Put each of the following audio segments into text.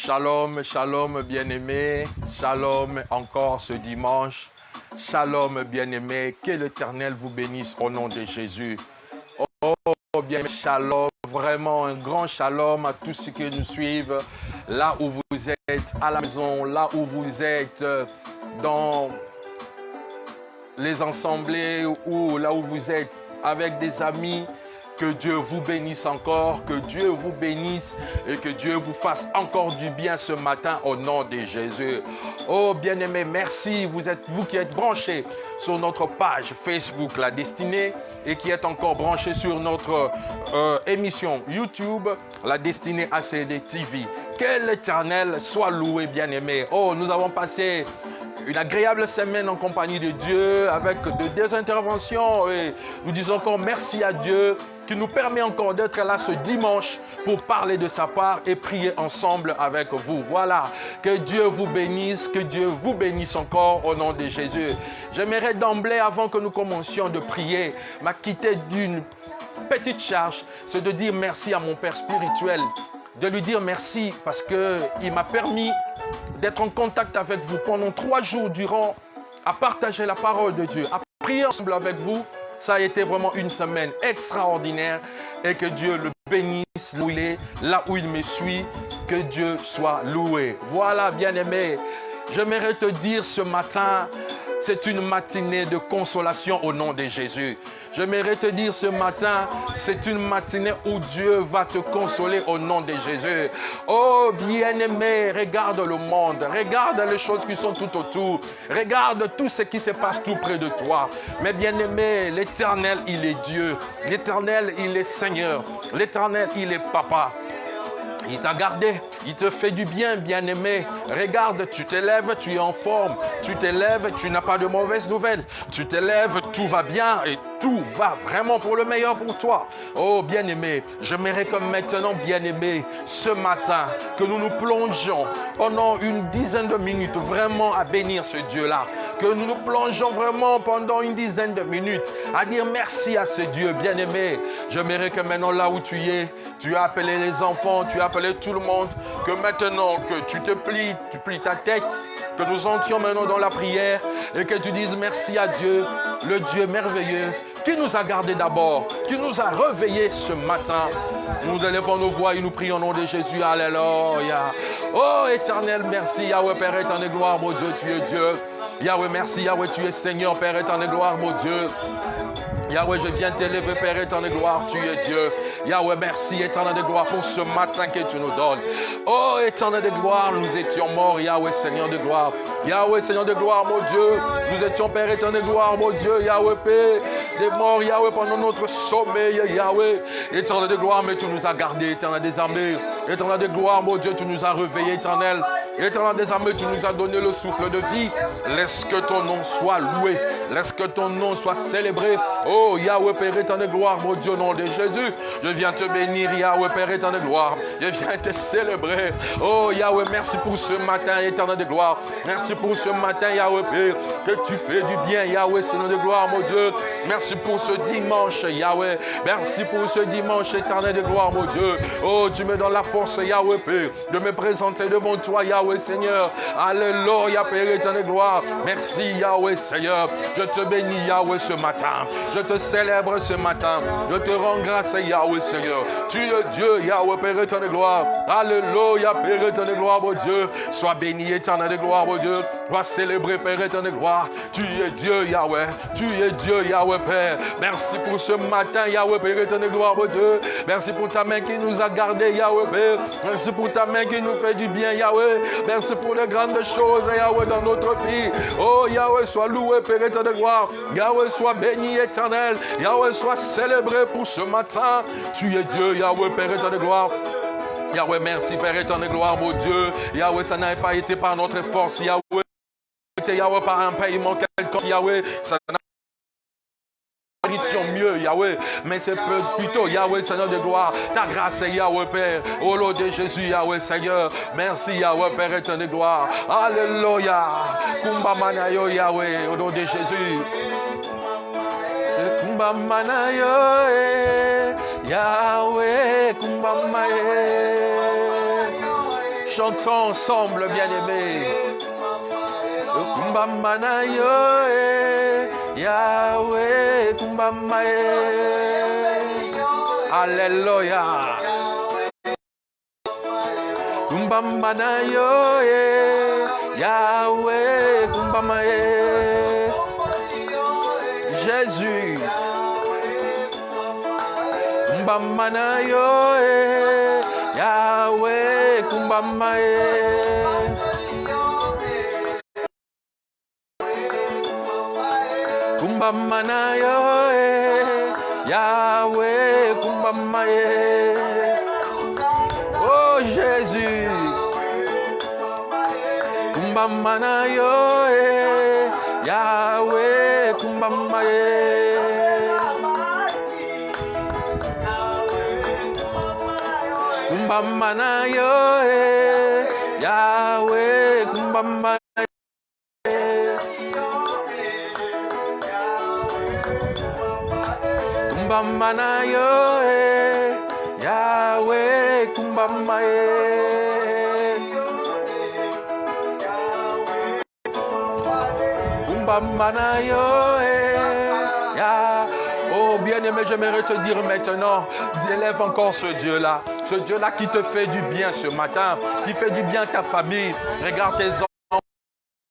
Shalom, shalom bien-aimés, shalom encore ce dimanche, shalom bien-aimés, que l'Éternel vous bénisse au nom de Jésus. Oh bien, shalom, vraiment un grand shalom à tous ceux qui nous suivent, là où vous êtes, à la maison, là où vous êtes, dans les assemblées ou là où vous êtes, avec des amis. Que Dieu vous bénisse encore, que Dieu vous bénisse et que Dieu vous fasse encore du bien ce matin au nom de Jésus. Oh bien-aimés, merci, vous qui êtes branchés sur notre page Facebook La Destinée et qui êtes encore branchés sur notre émission YouTube La Destinée ACD TV. Que l'Éternel soit loué, bien-aimés. Oh, nous avons passé une agréable semaine en compagnie de Dieu avec des interventions et nous disons encore merci à Dieu qui nous permet encore d'être là ce dimanche pour parler de sa part et prier ensemble avec vous. Voilà, que Dieu vous bénisse, que Dieu vous bénisse encore au nom de Jésus. J'aimerais d'emblée, avant que nous commencions de prier, m'acquitter d'une petite charge, c'est de dire merci à mon Père spirituel, de lui dire merci parce qu'il m'a permis d'être en contact avec vous pendant 3 jours durant, à partager la parole de Dieu, à prier ensemble avec vous. Ça a été vraiment une semaine extraordinaire et que Dieu le bénisse là où il est, là où il me suit, que Dieu soit loué. Voilà, bien-aimé, j'aimerais te dire ce matin, c'est une matinée de consolation au nom de Jésus. J'aimerais te dire ce matin, c'est une matinée où Dieu va te consoler au nom de Jésus. Oh bien-aimé, regarde le monde, regarde les choses qui sont tout autour, regarde tout ce qui se passe tout près de toi. Mais bien-aimé, l'Éternel, il est Dieu. L'Éternel, il est Seigneur. L'Éternel, il est Papa. Il t'a gardé, il te fait du bien, bien-aimé. Regarde, tu t'élèves, tu es en forme. Tu t'élèves, tu n'as pas de mauvaises nouvelles. Tu t'élèves, tout va bien et tout va vraiment pour le meilleur pour toi. Oh, bien-aimé, j'aimerais que maintenant, bien-aimé, ce matin, que nous nous plongeons pendant une dizaine de minutes vraiment à bénir ce Dieu-là. Que nous nous plongeons vraiment pendant une dizaine de minutes à dire merci à ce Dieu, bien-aimé. J'aimerais que maintenant, là où tu es, tu as appelé les enfants, tu as appelé tout le monde, que maintenant que tu plies ta tête, que nous entrions maintenant dans la prière et que tu dises merci à Dieu, le Dieu merveilleux, qui nous a gardés d'abord, qui nous a réveillés ce matin. Nous élevons nos voix et nous prions au nom de Jésus. Alléluia. Oh éternel, merci Yahweh, Père éternel, gloire, mon Dieu, tu es Dieu. Yahweh, merci Yahweh, tu es Seigneur, Père éternel, gloire, mon Dieu. Yahweh, je viens t'élever, Père éternel de gloire, tu es Dieu. Yahweh, merci éternel de gloire pour ce matin que tu nous donnes. Oh éternel de gloire, nous étions morts, Yahweh, Seigneur de gloire. Yahweh, Seigneur de gloire, mon Dieu. Nous étions, Père éternel de gloire, mon Dieu. Yahweh, Père des morts, Yahweh, pendant notre sommeil, Yahweh. Éternel de gloire, mais tu nous as gardés, éternel des armées. Éternel de gloire, mon Dieu, tu nous as réveillés, éternel. Éternel des armées, tu nous as donné le souffle de vie. Laisse que ton nom soit loué. Laisse que ton nom soit célébré. Oh Yahweh, Père éternel de gloire, mon Dieu, au nom de Jésus. Je viens te bénir, Yahweh, Père éternel de gloire. Je viens te célébrer. Oh Yahweh, merci pour ce matin, éternel de gloire. Merci pour ce matin, Yahweh, Père, que tu fais du bien, Yahweh, Seigneur de gloire, mon Dieu. Merci pour ce dimanche, Yahweh. Merci pour ce dimanche, éternel de gloire, mon Dieu. Oh, tu me donnes la force, Yahweh, Père, de me présenter devant toi, Yahweh, Seigneur. Alléluia, Père éternel de gloire. Merci, Yahweh, Seigneur. Je te bénis, Yahweh, ce matin. Je te célèbre ce matin. Je te rends grâce, Yahweh, Seigneur. Tu es Dieu, Yahweh, Père éternel de gloire. Alléluia, Père éternel de gloire, mon Dieu. Sois béni, éternel de gloire, mon Dieu. Sois célébré, Père éternel de gloire. Tu es Dieu, Yahweh. Tu es Dieu, Yahweh, Père. Merci pour ce matin, Yahweh, Père éternel de gloire, mon Dieu. Merci pour ta main qui nous a gardés, Yahweh, Père. Merci pour ta main qui nous fait du bien, Yahweh. Merci pour les grandes choses, Yahweh, dans notre vie. Oh, Yahweh, sois loué, Père éternel de gloire. Yahweh, sois béni, éternel. Yahweh, sois célébré pour ce matin. Tu es Dieu, Yahweh, Père éternel de gloire. Yahweh, merci, Père éternel de gloire, mon Dieu. Yahweh, ça n'a pas été par notre force, Yahweh. Yahweh, par un paiement quelconque, Yahweh, ça n'a mieux, Yahweh, mais c'est plutôt, Yahweh, Seigneur de gloire, ta grâce, Yahweh, Père, au nom de Jésus, Yahweh, Seigneur, merci, Yahweh, Père éternel de gloire, alléluia, Kumba Manayo, Yahweh, au nom de Jésus, Kumba Manayo, Yahweh, Kumba Manayo, Chantons ensemble, bien-aimés. Kumbamana yo Yahweh kumbama Alléluia. Kumbamana yo Yahweh kumbama Jésus. Kumbamana yo Yahweh kumbama Kumbamana yo Yahweh kumbama Oh Jésus. Kumbamana yo Yahweh kumbama Kumbamana yo Yahweh kumbama Kumbamana yo Yahweh kumbama Kumbamana yo Yah. Oh bien-aimé, j'aimerais te dire maintenant, élève encore ce Dieu-là qui te fait du bien ce matin, qui fait du bien à ta famille. Regarde tes enfants.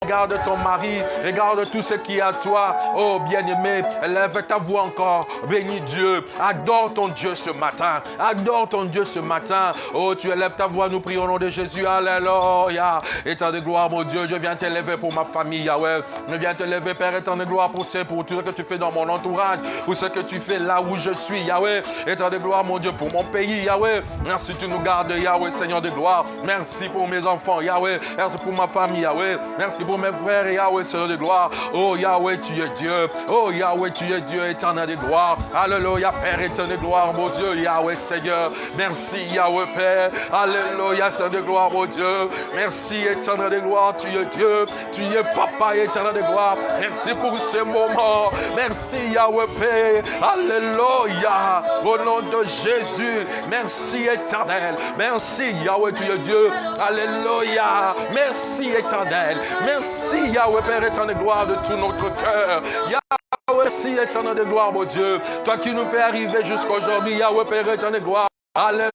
Regarde ton mari, regarde tout ce qui est à toi. Oh bien-aimé, lève ta voix encore. Bénis Dieu. Adore ton Dieu ce matin. Adore ton Dieu ce matin. Oh, tu élèves ta voix, nous prions au nom de Jésus. Alléluia. Étant de gloire, mon Dieu, je viens t'élever pour ma famille, Yahweh. Je viens t'élever, Père, étant de gloire pour tout ce que tu fais dans mon entourage, pour ce que tu fais là où je suis, Yahweh. Étant de gloire, mon Dieu, pour mon pays, Yahweh. Merci, tu nous gardes, Yahweh, Seigneur de gloire. Merci pour mes enfants, Yahweh. Merci pour ma famille, Yahweh. Merci pour mes frères, Yahweh, Seigneur de gloire. Oh Yahweh, tu es Dieu. Oh Yahweh, tu es Dieu éternel de gloire. Alléluia, Père éternel de gloire, mon Dieu. Yahweh, Seigneur. Merci, Yahweh, Père. Alléluia, Seigneur de gloire, mon Dieu. Merci, éternel de gloire. Tu es Dieu. Tu es Papa éternel de gloire. Merci pour ce moment. Merci, Yahweh, Père. Alléluia. Au nom de Jésus. Merci, éternel. Merci, Yahweh, tu es Dieu. Alléluia. Merci, éternel. Merci, Yahweh, Père éternel de gloire de tout notre cœur. Yahweh, merci, éternel de gloire, mon Dieu. Toi qui nous fais arriver jusqu'à aujourd'hui, Yahweh, Père éternel de gloire. Alléluia.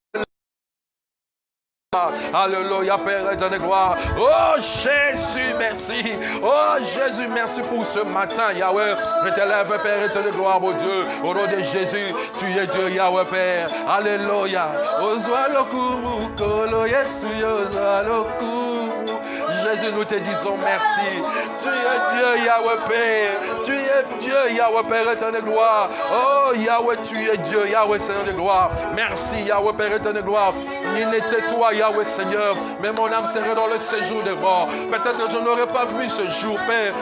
Alléluia, Père éternel de gloire. Oh Jésus, merci. Oh Jésus, merci pour ce matin, Yahweh. Je t'élève, Père éternel de gloire, mon Dieu. Au nom de Jésus, tu es Dieu, Yahweh, Père. Alléluia. Jésus, nous te disons merci. Tu es Dieu, Yahweh, Père. Tu es Dieu, Yahweh, Père éternel de gloire. Oh Yahweh, tu es Dieu, Yahweh, Seigneur de gloire. Merci, Yahweh, Père éternel de gloire. Il n'était toi, Yahweh, Seigneur, mais mon âme serait dans le séjour des morts. Peut-être que je n'aurais pas vu ce jour, Père.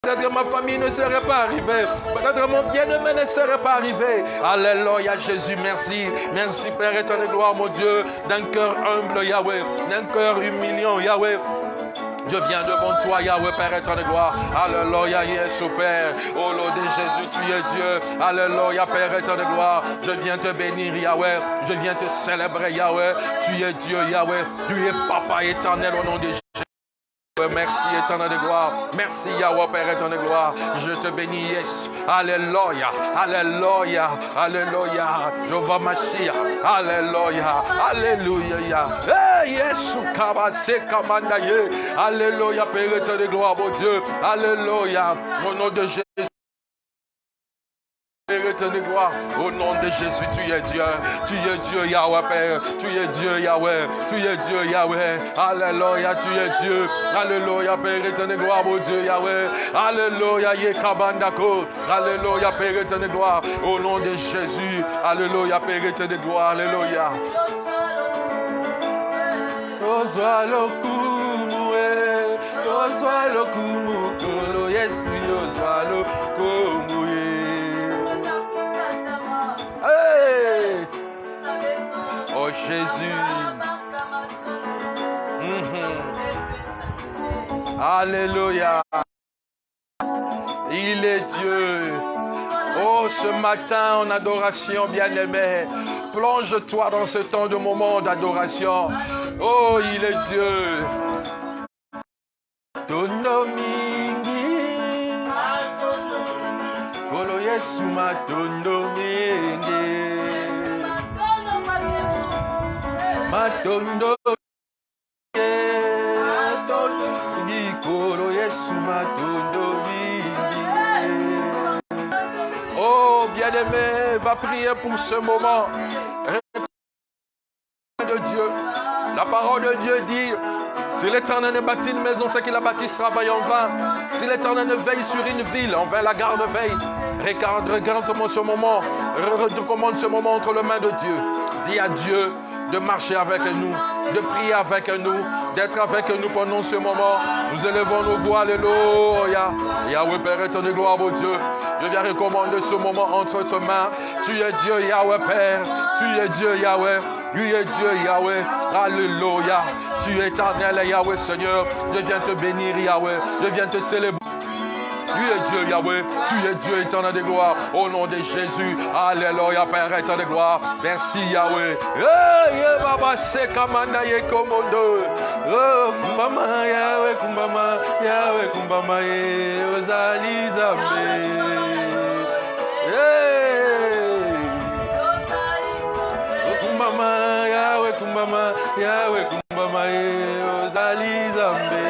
Peut-être que ma famille ne serait pas arrivée. Peut-être que mon bien-aimé ne serait pas arrivé. Alléluia, Jésus, merci. Merci, Père éternel de gloire, mon Dieu. D'un cœur humble, Yahweh. D'un cœur humiliant, Yahweh. Je viens devant toi, Yahweh, Père éternel de gloire. Alléluia, yes, Père. Au nom de Jésus, tu es Dieu. Alléluia, Père éternel de gloire. Je viens te bénir, Yahweh. Je viens te célébrer, Yahweh. Tu es Dieu, Yahweh. Tu es Papa éternel au nom de Jésus. Merci éternel de gloire. Merci Yahweh Père éternel de gloire. Je te bénis, yes. Alléluia. Alléluia. Alléluia. Jéhovah Mashiach. Alléluia. Alléluia. Hey, yes. Alléluia Père éternel de gloire, mon Dieu. Alléluia. Au nom de Jésus. Au nom de Jésus, tu es Dieu. Tu es Dieu, Yahweh, Père. Tu es Dieu, Yahweh. Tu es Dieu, Yahweh. Alléluia, tu es Dieu. Alléluia, Père éternel, gloire, mon Dieu, Yahweh. Alléluia, Yekabandako. Alléluia, Père éternel, gloire. Au nom de Jésus. Alléluia, Père éternel, gloire. Alléluia. Hey! Oh Jésus. Alléluia. Il est Dieu. Oh, ce matin en adoration, bien-aimé, plonge-toi dans ce temps de moment d'adoration. Oh, il est Dieu. Tondomingi, Kolo Yesu matondomingi, matondomingi, Kolo Yesu matondomingi. Oh, bien-aimé, va prier pour ce moment. De Dieu. La parole de Dieu dit, si l'Éternel ne bâtit une maison, c'est qu'il la bâtisse travaille en vain. Si l'Éternel ne veille sur une ville, en vain la garde veille. Regarde comment ce moment, recommande ce moment entre les mains de Dieu. Dis à Dieu de marcher avec nous, de prier avec nous, d'être avec nous pendant ce moment. Nous élevons nos voix, alléluia. Yahweh Père éternel, gloire au Dieu. Je viens recommander ce moment entre tes mains. Tu es Dieu Yahweh Père, tu es Dieu Yahweh. Tu es Dieu Yahweh, alléluia. Tu es éternel Yahweh Seigneur. Je viens te bénir Yahweh, je viens te célébrer. Tu es Dieu Yahweh, tu es Dieu éternel de gloire. Au nom de Jésus, alléluia Père éternel de gloire. Merci Yahweh. Hey, Baba Sekamanda Yekomondo. Oh, Kumbama Yahweh, Kumbama Yahweh, Kumbama Ozali Zambe. Kumbama Yahweh, Kumbama Yahweh, Kumbama Ozali Zambe.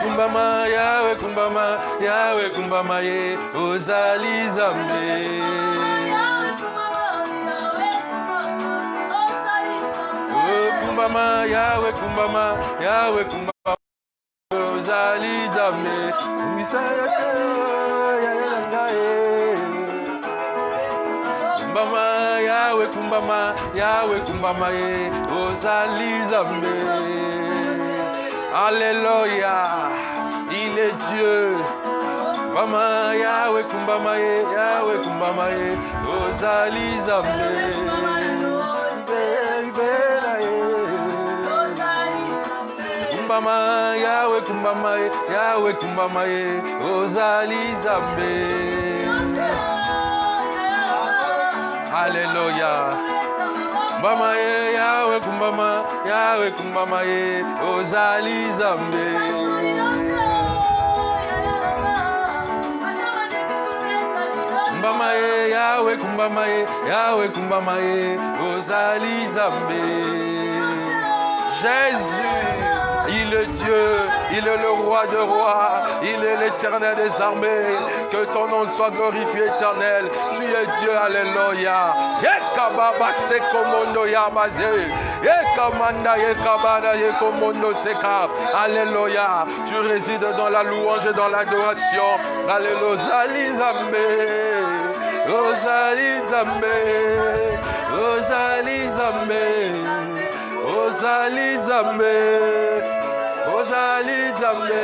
Kumbama Yahweh, Kumbama Yahweh, Kumbama Ozali Zambe. Kumbama Yahweh, Kumbama Yahweh, Kumbama Ozali Zambe. Kumbama Yahweh, Kumbama Yahweh, Kumbama Ozali Zambe. Alléluia, il est Dieu. Kumbama Yahweh, Kumbama Yahweh, Kumbama Ozali Zambe. Kumbama Yahweh, Kumbama Yahweh, Kumbama Ozali Zambe. Alléluia. Kumbama Yahweh, Kumbama Yahweh, Kumbama Ozali Zambe. Kumbama Yahweh, Kumbama Yahweh, Kumbama Ozali Zambe. Jésus, il est Dieu, il est le roi de rois, il est l'éternel des armées. Que ton nom soit glorifié, éternel. Tu es Dieu, alléluia. Yekababa sekomondo yabaze. Yekamanda yekabada yekomondo seka. Alléluia. Tu résides dans la louange et dans l'adoration. Alléluia. Ozali Zambe. Ozali Zambe. Ozali Zambe. Ozali Zambe. Ozali Zambe.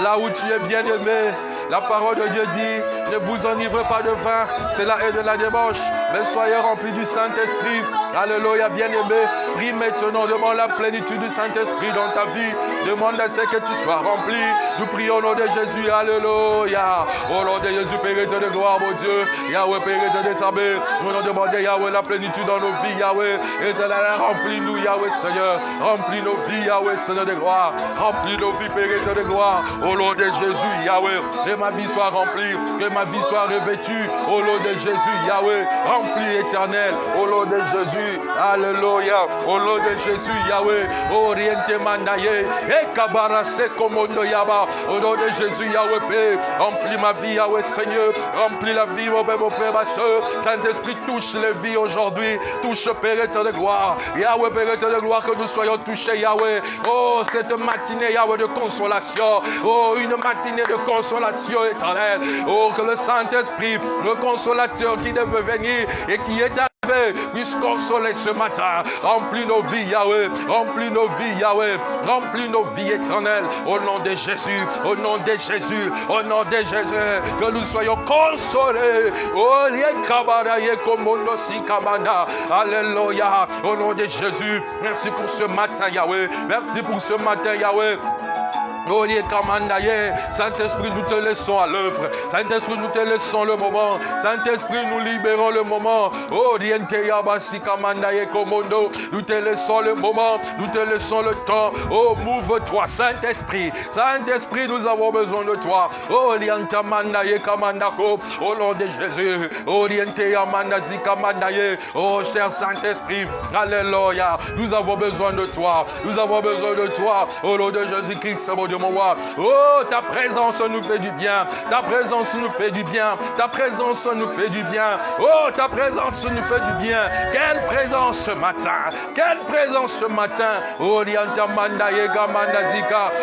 Là où tu es bien aimé, la parole de Dieu dit, ne vous enivrez pas de vin, cela est de la débauche, mais soyez remplis du Saint-Esprit. Alléluia, bien-aimé, prie maintenant, demande la plénitude du Saint-Esprit dans ta vie, demande à ce que tu sois rempli. Nous prions au nom de Jésus, alléluia. Au nom de Jésus, Père de gloire, mon Dieu, Yahweh, Père de saber, nous allons demander, Yahweh, la plénitude dans nos vies, Yahweh, éternel, remplis-nous, Yahweh, Seigneur, remplis nos vies, Yahweh, Seigneur de gloire, remplis nos vies, Père de gloire, au nom de Jésus, Yahweh, que ma vie soit remplie, que ma vie soit revêtue, au nom de Jésus, Yahweh, remplis éternel, au nom de Jésus, alléluia, au nom de Jésus, Yahweh, oriente mandaye, et kabarase komondo yaba, au nom de Jésus, Yahweh, Père, remplis ma vie, Yahweh, Seigneur, remplis la vie, mon père, mon frère, ma soeur, Saint-Esprit, touche les vies aujourd'hui, touche Père éternel de gloire, Yahweh, Père éternel de gloire, que nous soyons touchés, Yahweh, oh, cette matinée, Yahweh, de consolation, oh, une matinée de consolation éternelle, oh, que le Saint-Esprit, le consolateur qui devait venir et qui est puisse consoler ce matin. Remplis nos vies, Yahweh. Remplis nos vies, Yahweh. Remplis nos vies éternelles. Au nom de Jésus. Au nom de Jésus. Au nom de Jésus. Que nous soyons consolés. Oh, alléluia. Au nom de Jésus. Merci pour ce matin, Yahweh. Merci pour ce matin, Yahweh. Oh, Saint-Esprit, nous te laissons à l'œuvre. Saint-Esprit, nous te laissons le moment. Saint-Esprit, nous libérons le moment. Oh, nous te laissons le moment. Nous te laissons le temps. Oh, mouve-toi, Saint-Esprit. Saint-Esprit, nous avons besoin de toi. Oh, au nom de Jésus. Oh, cher Saint-Esprit. Alléluia. Nous avons besoin de toi. Nous avons besoin de toi. Au nom de Jésus-Christ, mon Dieu, mon roi. Oh, ta présence nous fait du bien. Ta présence nous fait du bien. Ta présence nous fait du bien. Oh, ta présence nous fait du bien. Quelle présence ce matin. Quelle présence ce matin. Oh,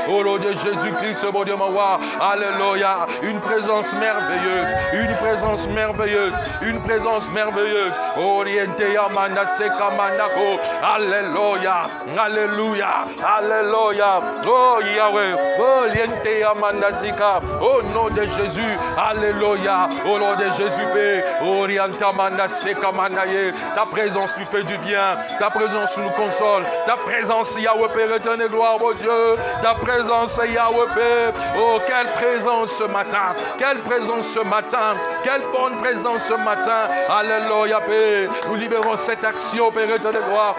au nom de Jésus-Christ, mon Dieu, mon roi. Alléluia. Une présence merveilleuse. Une présence merveilleuse. Une présence merveilleuse. Alléluia. Alléluia. Alléluia. Oh, Yahweh. Oh, au nom de Jésus. Alléluia. Au nom de Jésus. Ta présence nous fait du bien. Ta présence nous console. Ta présence, Yahweh, Père éternel, gloire, mon Dieu. Ta présence, Yahweh, Père. Oh, quelle présence ce matin. Quelle présence ce matin. Quelle bonne présence ce matin. Alléluia, Père. Nous libérons cette action, Père éternel, gloire.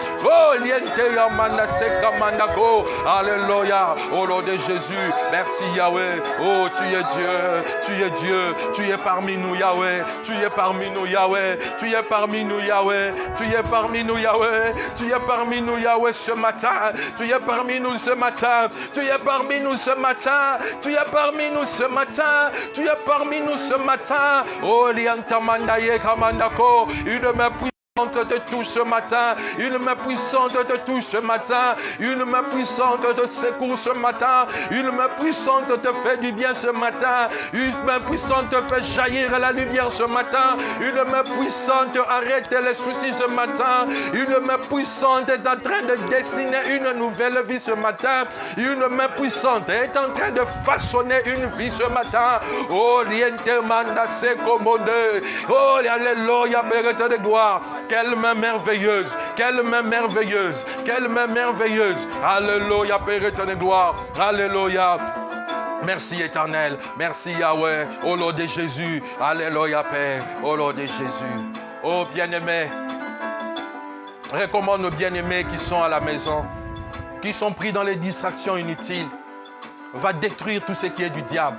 Oh, alléluia. Au nom de Jésus. Merci, Yahweh. Oh, tu es Dieu. Tu es Dieu. Tu es parmi nous, Yahweh. Tu es parmi nous, Yahweh. Tu es parmi nous, Yahweh. Tu es parmi nous, Yahweh. Tu es parmi nous, Yahweh, ce matin. Tu es parmi nous ce matin. Tu es parmi nous ce matin. Tu es parmi nous ce matin. Tu es parmi nous ce matin. Oh, liantamandaye kamandako. Une main puissante te touche ce matin, une main puissante te touche ce matin, une main puissante te secoue ce matin, une main puissante te fait du bien ce matin, une main puissante te fait jaillir la lumière ce matin, une main puissante arrête les soucis ce matin, une main puissante est en train de dessiner une nouvelle vie ce matin, une main puissante est en train de façonner une vie ce matin. Oh, riente manda se commode. Oh, alléluia, Père de gloire. Quelle main merveilleuse, quelle main merveilleuse, quelle main merveilleuse. Alléluia, Père éternel, gloire. Alléluia. Merci éternel, merci Yahweh, au nom de Jésus. Alléluia, Père, au nom de Jésus. Oh bien-aimés, recommande nos bien-aimés qui sont à la maison, qui sont pris dans les distractions inutiles. Va détruire tout ce qui est du diable,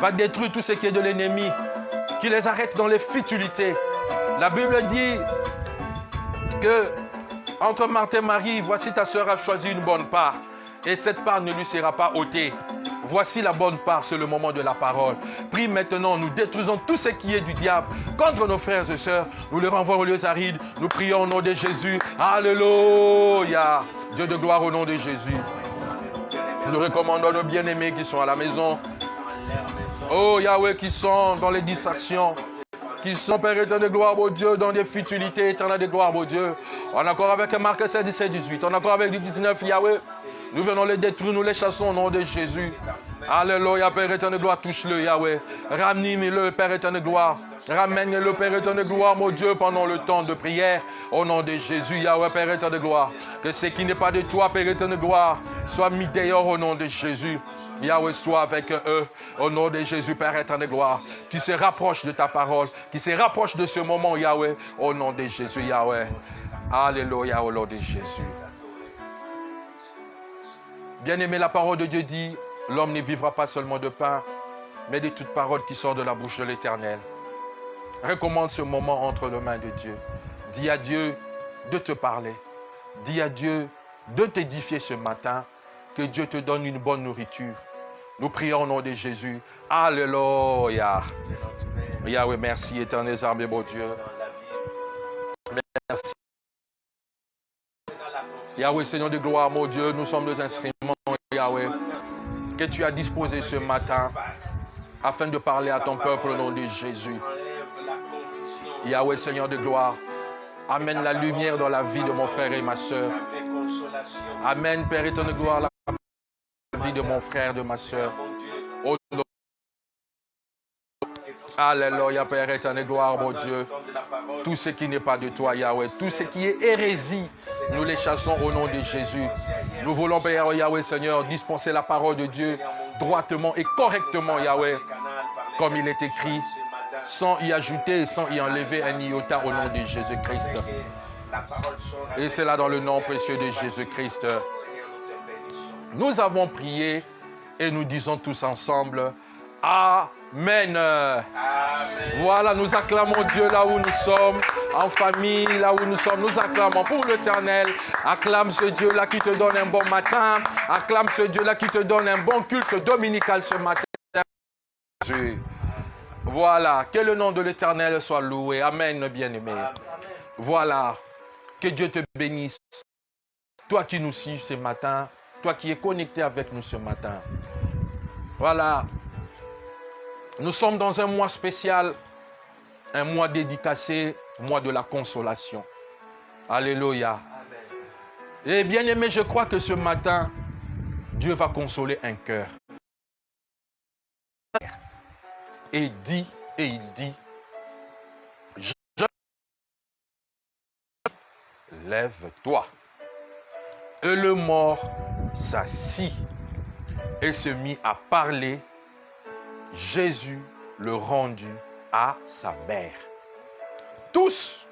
va détruire tout ce qui est de l'ennemi, qui les arrête dans les futilités. La Bible dit que entre Marthe et Marie, voici ta sœur a choisi une bonne part et cette part ne lui sera pas ôtée. Voici la bonne part, c'est le moment de la parole. Prie maintenant, nous détruisons tout ce qui est du diable contre nos frères et sœurs. Nous les renvoyons aux lieux arides. Nous prions au nom de Jésus. Alléluia. Dieu de gloire au nom de Jésus. Nous recommandons nos bien-aimés qui sont à la maison. Oh Yahweh, qui sont dans les distractions. Qui sont, Père éternel de gloire, mon Dieu, dans des futilités éternelles de gloire, mon Dieu. On est encore avec Marc 16, 17, 18. On est encore avec 19, Yahweh. Nous venons les détruire, nous les chassons au nom de Jésus. Alléluia, Père éternel de gloire, touche-le, Yahweh. Ranime-le, Père éternel de gloire. Ramène-le, Père éternel de gloire, mon Dieu, pendant le temps de prière. Au nom de Jésus, Yahweh, Père éternel de gloire. Que ce qui n'est pas de toi, Père éternel de gloire, soit mis dehors au nom de Jésus. Yahweh, sois avec eux, au nom de Jésus, Père éternel de gloire, qui se rapproche de ta parole, qui se rapproche de ce moment, Yahweh, au nom de Jésus, Yahweh. Alléluia, au nom de Jésus. Bien-aimé, la parole de Dieu dit, l'homme ne vivra pas seulement de pain, mais de toute parole qui sort de la bouche de l'Éternel. Recommande ce moment entre les mains de Dieu. Dis à Dieu de te parler. Dis à Dieu de t'édifier ce matin. Que Dieu te donne une bonne nourriture. Nous prions au nom de Jésus. Alléluia. Yahweh, merci, éternel armé, mon Dieu. Merci. Yahweh, Seigneur de gloire, mon Dieu, nous sommes des instruments, Yahweh, que tu as disposé ce matin afin de parler à ton peuple au nom de Jésus. Yahweh, Seigneur de gloire, amène la lumière dans la vie de mon frère et ma soeur. Amen, Père éternel de gloire, la vie de mon frère, de ma soeur. Alléluia, Père éternel, gloire, mon Dieu. Tout ce qui n'est pas de toi, Yahweh, tout ce qui est hérésie, nous les chassons au nom de Jésus. Nous voulons, Père Yahweh, Seigneur, dispenser la parole de Dieu droitement et correctement, Yahweh, comme il est écrit, sans y ajouter et sans y enlever un iota au nom de Jésus-Christ. Et c'est là dans le nom précieux de Jésus-Christ. Nous avons prié et nous disons tous ensemble, Amen. Amen. Voilà, nous acclamons Dieu là où nous sommes, en famille, là où nous sommes. Nous acclamons pour l'Éternel. Acclame ce Dieu-là qui te donne un bon matin. Acclame ce Dieu-là qui te donne un bon culte dominical ce matin. Voilà, que le nom de l'Éternel soit loué. Amen, bien-aimé. Voilà, que Dieu te bénisse. Toi qui nous suis ce matin, toi qui es connecté avec nous ce matin. Voilà. Nous sommes dans un mois spécial, un mois dédicacé, mois de la consolation. Alléluia. Et bien aimé, je crois que ce matin, Dieu va consoler un cœur. Et il dit, lève-toi. Et le mort s'assit et se mit à parler. Jésus le rendit à sa mère. Tous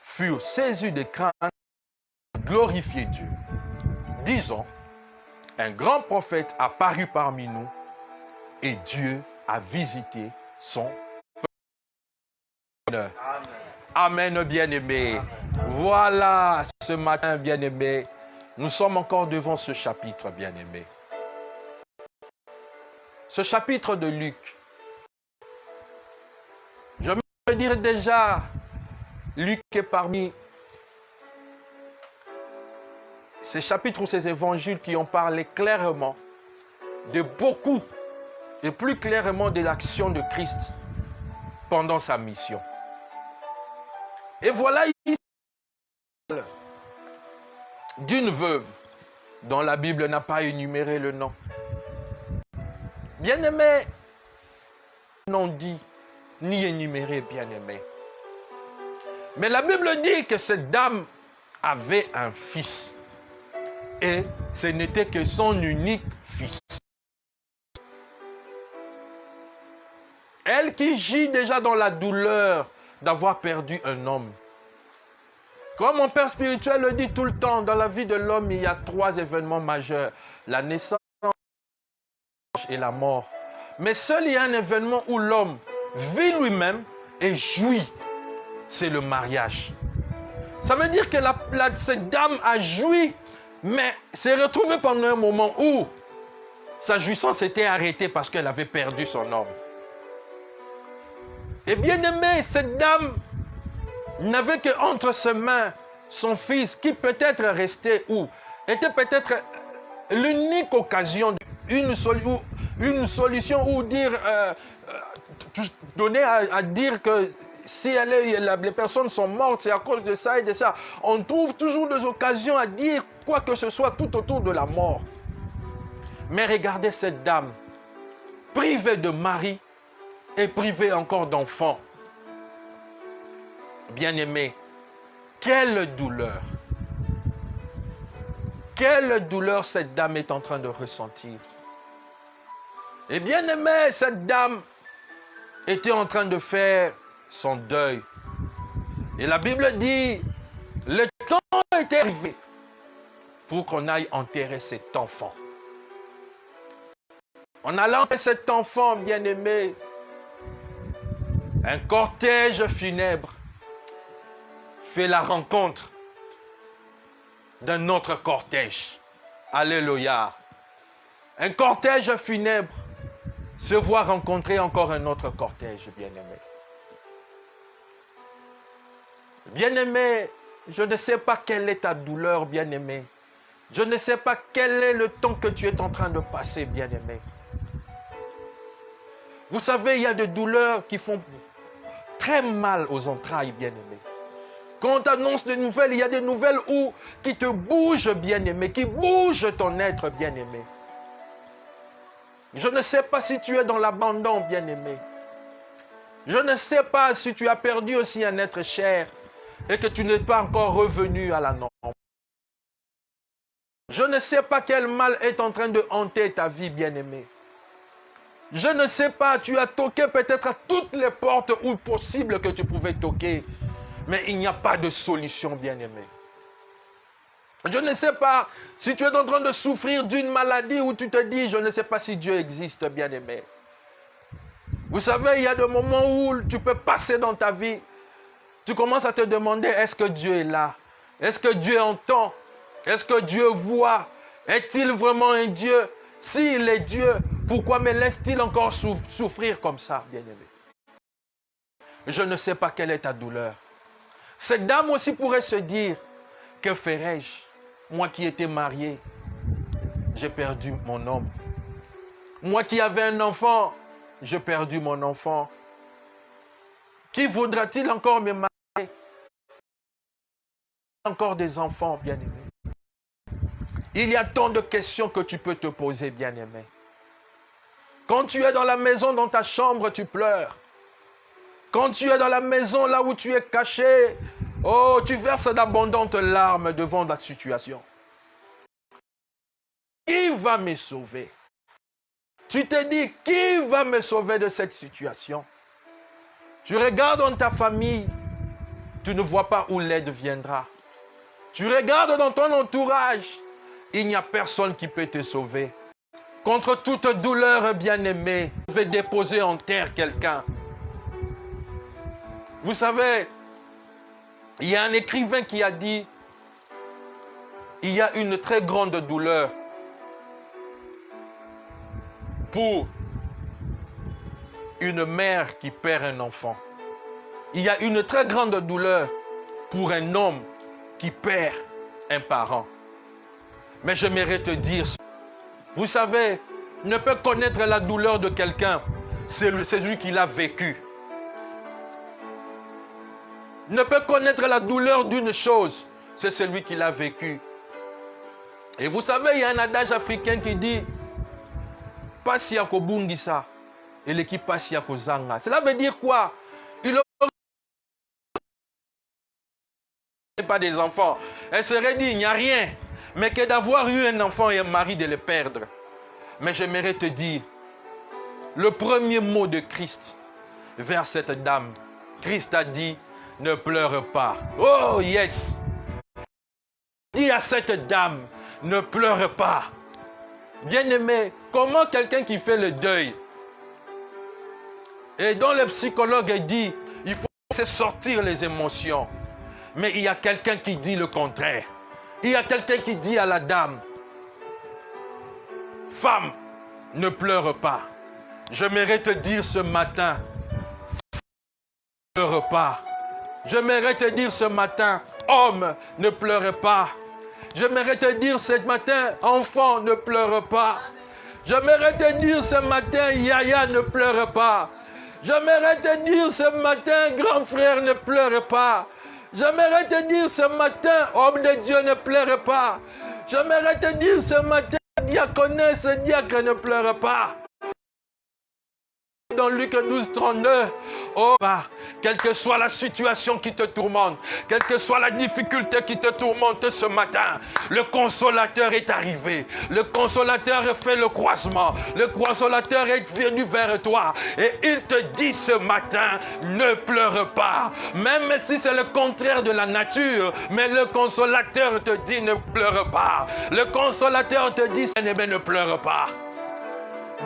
furent saisis de crainte, glorifiaient Dieu, disant, un grand prophète apparut parmi nous et Dieu a visité son peuple. Amen, bien-aimé. Voilà, ce matin, bien-aimé, nous sommes encore devant ce chapitre, bien-aimé. Ce chapitre de Luc, je me dirais déjà, Luc est parmi ces chapitres ou ces évangiles qui ont parlé clairement de beaucoup, et plus clairement de l'action de Christ pendant sa mission. Et voilà ici d'une veuve dont la Bible n'a pas énuméré le nom. Bien-aimé, non dit, ni énuméré, bien-aimé. Mais la Bible dit que cette dame avait un fils. Et ce n'était que son unique fils. Elle qui gît déjà dans la douleur d'avoir perdu un homme. Comme mon père spirituel le dit tout le temps, dans la vie de l'homme, il y a 3 événements majeurs. La naissance et la mort. Mais seul il y a un événement où l'homme vit lui-même et jouit. C'est le mariage. Ça veut dire que cette dame a joui, mais s'est retrouvée pendant un moment où sa jouissance était arrêtée parce qu'elle avait perdu son homme. Et bien aimé, cette dame n'avait qu'entre ses mains son fils qui peut-être restait où était peut-être l'unique occasion, une solution ou dire, donner à dire que si les personnes sont mortes, c'est à cause de ça et de ça. On trouve toujours des occasions à dire quoi que ce soit tout autour de la mort. Mais regardez cette dame, privée de mari et privée encore d'enfants. Bien-aimé, quelle douleur! Quelle douleur cette dame est en train de ressentir. Et bien aimé, cette dame était en train de faire son deuil. Et la Bible dit, le temps était arrivé pour qu'on aille enterrer cet enfant. En allant enterrer cet enfant, bien aimé, un cortège funèbre fait la rencontre d'un autre cortège. Alléluia. Un cortège funèbre se voit rencontrer encore un autre cortège, bien-aimé. Bien-aimé, je ne sais pas quelle est ta douleur, bien-aimé. Je ne sais pas quel est le temps que tu es en train de passer, bien-aimé. Vous savez, il y a des douleurs qui font très mal aux entrailles, bien-aimé. Quand on t'annonce des nouvelles, il y a des nouvelles qui te bougent, bien-aimé, qui bougent ton être, bien-aimé. Je ne sais pas si tu es dans l'abandon, bien-aimé. Je ne sais pas si tu as perdu aussi un être cher et que tu n'es pas encore revenu à la norme. Je ne sais pas quel mal est en train de hanter ta vie, bien-aimé. Je ne sais pas, tu as toqué peut-être à toutes les portes où possible que tu pouvais toquer, mais il n'y a pas de solution, bien-aimé. Je ne sais pas si tu es en train de souffrir d'une maladie où tu te dis, je ne sais pas si Dieu existe, bien-aimé. Vous savez, il y a des moments où tu peux passer dans ta vie, tu commences à te demander, est-ce que Dieu est là? Est-ce que Dieu entend? Est-ce que Dieu voit? Est-il vraiment un Dieu? S'il est Dieu, pourquoi me laisse-t-il encore souffrir comme ça, bien-aimé? Je ne sais pas quelle est ta douleur. Cette dame aussi pourrait se dire, que ferais-je? Moi qui étais marié, j'ai perdu mon homme. Moi qui avais un enfant, j'ai perdu mon enfant. Qui voudra-t-il encore me marier? Encore des enfants, bien-aimés. Il y a tant de questions que tu peux te poser, bien-aimé. Quand tu es dans la maison, dans ta chambre, tu pleures. Quand tu es dans la maison, là où tu es caché, oh, tu verses d'abondantes larmes devant la situation. Qui va me sauver? Tu te dis, qui va me sauver de cette situation? Tu regardes dans ta famille, tu ne vois pas où l'aide viendra. Tu regardes dans ton entourage, il n'y a personne qui peut te sauver. Contre toute douleur, bien-aimé, je vais déposer en terre quelqu'un. Vous savez, il y a un écrivain qui a dit, il y a une très grande douleur pour une mère qui perd un enfant. Il y a une très grande douleur pour un homme qui perd un parent. Mais j'aimerais te dire, vous savez, ne peut connaître la douleur de quelqu'un, c'est celui qui l'a vécu. Ne peut connaître la douleur d'une chose, c'est celui qui l'a vécu. Et vous savez, il y a un adage africain qui dit, Pasi yako bungisa, et l'équipe Pasi yako zanga. Cela veut dire quoi? Il n'aurait pas des enfants. Elle serait dit, il n'y a rien. Mais que d'avoir eu un enfant et un mari, de le perdre. Mais j'aimerais te dire, le premier mot de Christ vers cette dame, Christ a dit, ne pleure pas. Oh yes! Dis à cette dame, ne pleure pas. Bien-aimé, comment quelqu'un qui fait le deuil, et dont le psychologue dit, il faut laisser sortir les émotions. Mais il y a quelqu'un qui dit le contraire. Il y a quelqu'un qui dit à la dame, femme, ne pleure pas. J'aimerais te dire ce matin, ne pleure pas. J'aimerais te dire ce matin, homme, ne pleure pas. J'aimerais te dire ce matin, enfant, ne pleure pas. J'aimerais te dire ce matin, Yaya, ne pleure pas. J'aimerais te dire ce matin, grand frère, ne pleure pas. J'aimerais te dire ce matin, homme de Dieu, ne pleure pas. J'aimerais te dire ce matin, diaconesse, diacre, ne pleure pas. Dans Luc 12, 32, oh, quelle que soit la situation qui te tourmente, quelle que soit la difficulté qui te tourmente ce matin, le consolateur est arrivé. Le consolateur fait le croisement. Le consolateur est venu vers toi. Et il te dit ce matin, ne pleure pas. Même si c'est le contraire de la nature, mais le consolateur te dit, ne pleure pas. Le consolateur te dit, bien-aimé, ne pleure pas.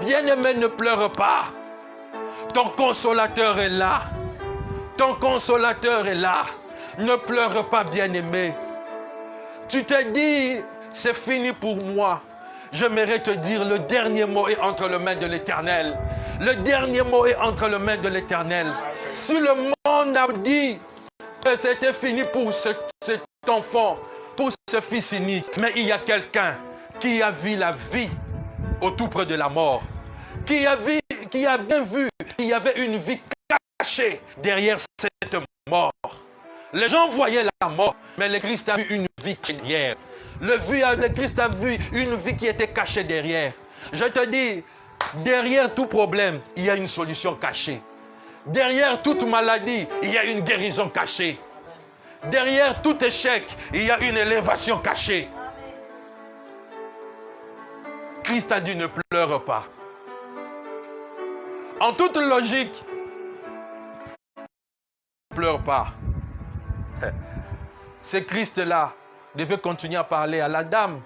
Bien-aimé, ne pleure pas. Ton consolateur est là. Ton consolateur est là. Ne pleure pas, bien-aimé. Tu te dis, c'est fini pour moi. J'aimerais te dire, le dernier mot est entre les mains de l'Éternel. Le dernier mot est entre les mains de l'Éternel. Si le monde a dit que c'était fini pour cet enfant, pour ce fils unique, mais il y a quelqu'un qui a vu la vie au tout près de la mort. Qui a bien vu qu'il y avait une vie cachée derrière cette mort. Les gens voyaient la mort, mais le Christ a vu une vie cachée derrière. Le Christ a vu une vie qui était cachée derrière. Je te dis, derrière tout problème, il y a une solution cachée. Derrière toute maladie, il y a une guérison cachée. Derrière tout échec, il y a une élévation cachée. Christ a dit ne pleure pas. En toute logique, ne pleure pas. Ce Christ-là devait continuer à parler à la dame.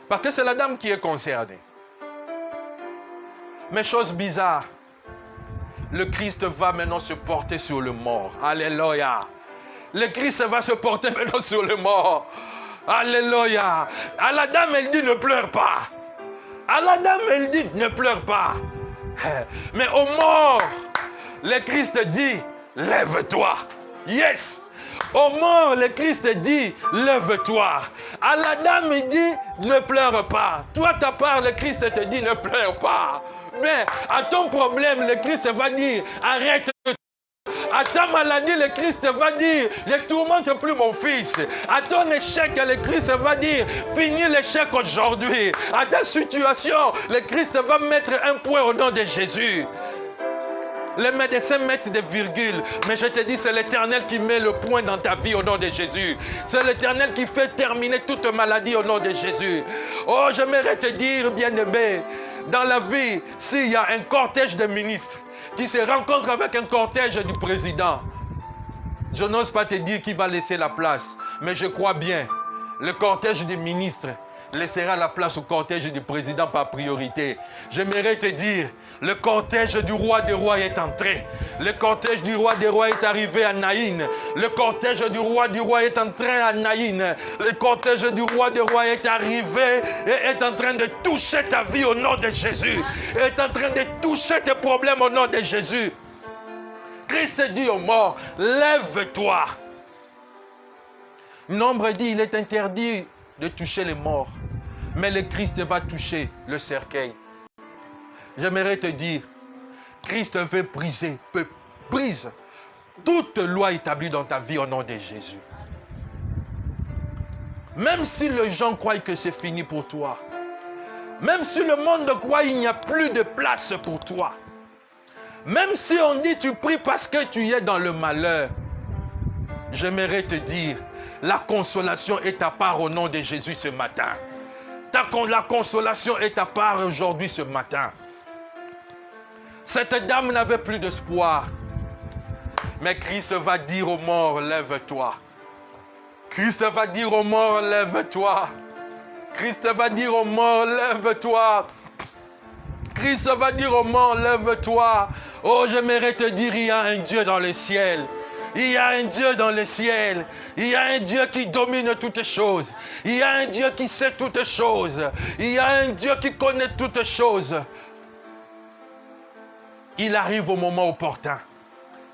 Parce que c'est la dame qui est concernée. Mais chose bizarre, le Christ va maintenant se porter sur le mort. Alléluia. Le Christ va se porter maintenant sur le mort. Alléluia. À la dame, elle dit ne pleure pas. À la dame, elle dit ne pleure pas. Mais au mort, le Christ dit lève-toi. Yes. Au mort, le Christ dit lève-toi. À la dame, il dit ne pleure pas. Toi, ta part, le Christ te dit ne pleure pas. Mais à ton problème, le Christ va dire arrête. À ta maladie, le Christ va dire ne tourmente plus mon fils. À ton échec, le Christ va dire finis l'échec aujourd'hui. À ta situation, le Christ va mettre un point au nom de Jésus. Les médecins mettent des virgules, mais je te dis, c'est l'Éternel qui met le point dans ta vie au nom de Jésus. C'est l'Éternel qui fait terminer toute maladie au nom de Jésus. Oh, j'aimerais te dire, bien-aimé, dans la vie, s'il y a un cortège de ministres qui se rencontre avec un cortège du président, je n'ose pas te dire qui va laisser la place, mais je crois bien, le cortège des ministres laissera la place au cortège du président par priorité. J'aimerais te dire, le cortège du roi des rois est entré. Le cortège du roi des rois est arrivé à Naïn. Le cortège du roi est entré à Naïn. Le cortège du roi des rois est arrivé et est en train de toucher ta vie au nom de Jésus. Est en train de toucher tes problèmes au nom de Jésus. Christ dit aux morts, lève-toi. Nombre dit, il est interdit de toucher les morts. Mais le Christ va toucher le cercueil. J'aimerais te dire, Christ veut brise toute loi établie dans ta vie au nom de Jésus. Même si les gens croient que c'est fini pour toi, même si le monde croit qu'il n'y a plus de place pour toi, même si on dit tu pries parce que tu es dans le malheur, j'aimerais te dire, la consolation est ta part au nom de Jésus ce matin. La consolation est ta part aujourd'hui ce matin. Cette dame n'avait plus d'espoir. Mais Christ va dire aux morts, lève-toi. Christ va dire aux morts, lève-toi. Christ va dire aux morts, lève-toi. Christ va dire aux morts, lève-toi. Oh, j'aimerais te dire, il y a un Dieu dans le ciel. Il y a un Dieu dans le ciel. Il y a un Dieu qui domine toutes choses. Il y a un Dieu qui sait toutes choses. Il y a un Dieu qui connaît toutes choses. Il arrive au moment opportun.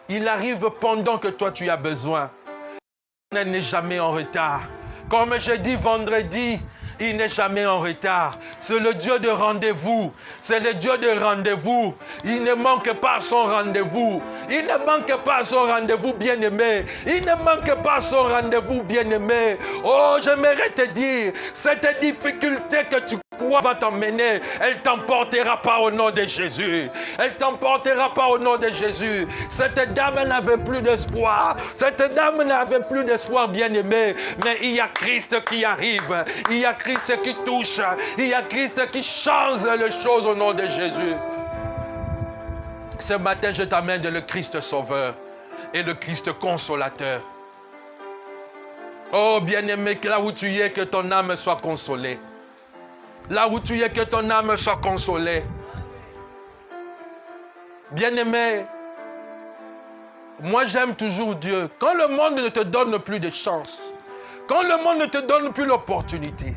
Il arrive pendant que toi tu as besoin. Il n'est jamais en retard. Comme je dis vendredi, il n'est jamais en retard. C'est le Dieu de rendez-vous. C'est le Dieu de rendez-vous. Il ne manque pas à son rendez-vous. Il ne manque pas à son rendez-vous, bien-aimé. Il ne manque pas à son rendez-vous, bien-aimé. Oh, j'aimerais te dire, cette difficulté que tu crois va t'emmener, elle ne t'emportera pas au nom de Jésus. Elle ne t'emportera pas au nom de Jésus. Cette dame n'avait plus d'espoir. Cette dame n'avait plus d'espoir, bien-aimé. Mais il y a Christ qui arrive. Il y a Christ qui touche. Il y a Christ qui change les choses au nom de Jésus. Ce matin, je t'amène le Christ sauveur et le Christ consolateur. Oh, bien-aimé, là où tu es, que ton âme soit consolée. Là où tu es, que ton âme soit consolée. Bien-aimé, moi j'aime toujours Dieu. Quand le monde ne te donne plus de chance, quand le monde ne te donne plus l'opportunité,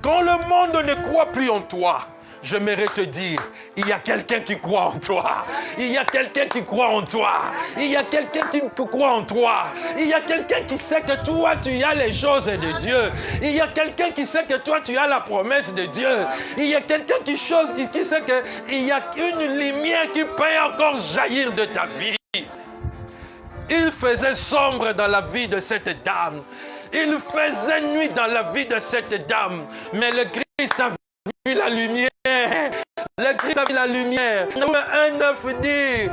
quand le monde ne croit plus en toi, j'aimerais te dire, il y a quelqu'un qui croit en toi. Il y a quelqu'un qui croit en toi. Il y a quelqu'un qui croit en toi. Il y a quelqu'un qui sait que toi, tu as les choses de Dieu. Il y a quelqu'un qui sait que toi, tu as la promesse de Dieu. Il y a quelqu'un qui sait qu'il y a une lumière qui peut encore jaillir de ta vie. Il faisait sombre dans la vie de cette dame. Il faisait nuit dans la vie de cette dame. Mais le Christ a vu la lumière. Le Christ a vu la lumière. 1,9 dit,